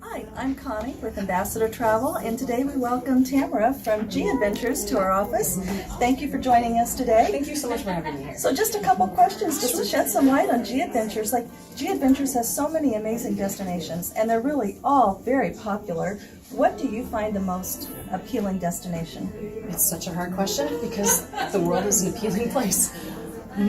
Hi, I'm Connie with Ambassador Travel, and today we welcome Tamara from G Adventures to our office. Thank you for joining us today. Thank you so much for having me here. So just a couple questions just to shed some light on G Adventures. G Adventures has so many amazing destinations, and they're really all very popular. What do you find the most appealing destination? It's such a hard question because the world is an appealing place.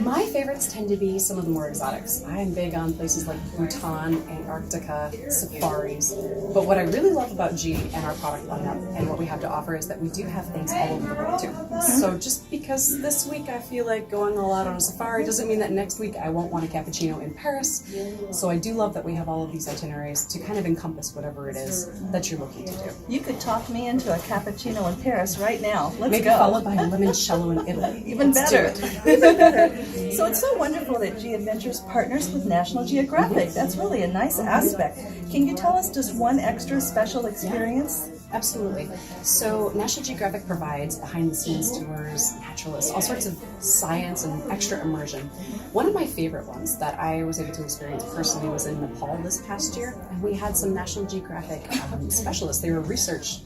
My favorites tend to be some of the more exotics. I am big on places like Bhutan, Antarctica, safaris. But what I really love about G and our product lineup and what we have to offer is that we do have things all over the world too. So just because this week I feel like going all out on a safari doesn't mean that next week I won't want a cappuccino in Paris. So I do love that we have all of these itineraries to kind of encompass whatever it is that you're looking to do. You could talk me into a cappuccino in Paris right now. Let's Maybe go. followed by a limoncello in Italy. Even better. Even better. So it's so wonderful that G Adventures partners with National Geographic. That's really a nice aspect. Can you tell us just one extra special experience? Absolutely. So National Geographic provides behind-the-scenes tours, naturalists, all sorts of science and extra immersion. One of my favorite ones that I was able to experience personally was in Nepal this past year, and we had some National Geographic specialists. They were research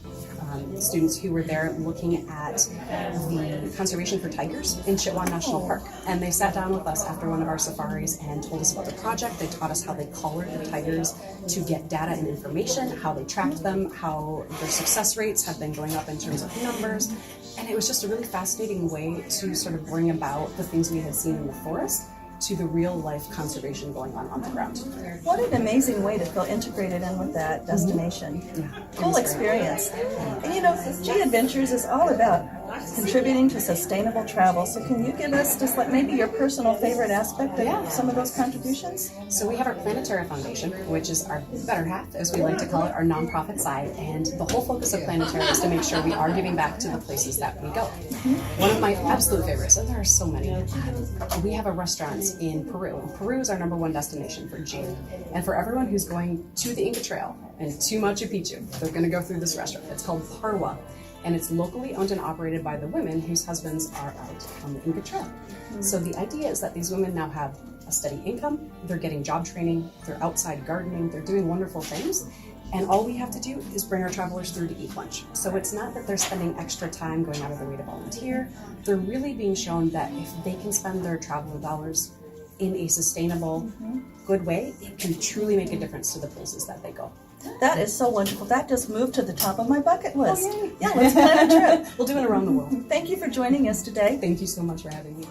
students who were there looking at the conservation for tigers in Chitwan National Park. And they sat down with us after one of our safaris and told us about the project. They taught us how they collared the tigers to get data and information, how they tracked them, how their success rates have been going up in terms of numbers. And it was just a really fascinating way to sort of bring about the things we had seen in the forest to the real life conservation going on the ground. What an amazing way to feel integrated in with that destination. Yeah, Cool experience. And you know, G Adventures is all about contributing to sustainable travel. So can you give us just like maybe your personal favorite aspect of some of those contributions? So we have our Planetary Foundation, which is our better half, as we like to call it, our nonprofit side. And the whole focus of Planetary is to make sure we are giving back to the places that we go. One of my absolute favorites, and there are so many, we have a restaurant in Peru. And Peru is our #1 destination for G. And for everyone who's going to the Inca Trail and to Machu Picchu, they're going to go through this restaurant. It's called Parwa. And it's locally owned and operated by the women whose husbands are out on the Inca Trail. So the idea is that these women now have a steady income, they're getting job training, they're outside gardening, they're doing wonderful things, and all we have to do is bring our travelers through to eat lunch. So it's not that they're spending extra time going out of their way to volunteer, they're really being shown that if they can spend their travel dollars in a sustainable, good way, it can truly make a difference to the places that they go. That is so wonderful. That just moved to the top of my bucket list. Oh, yay. Yeah, let's plan a trip. We'll do it around the world. Thank you for joining us today. Thank you so much for having me.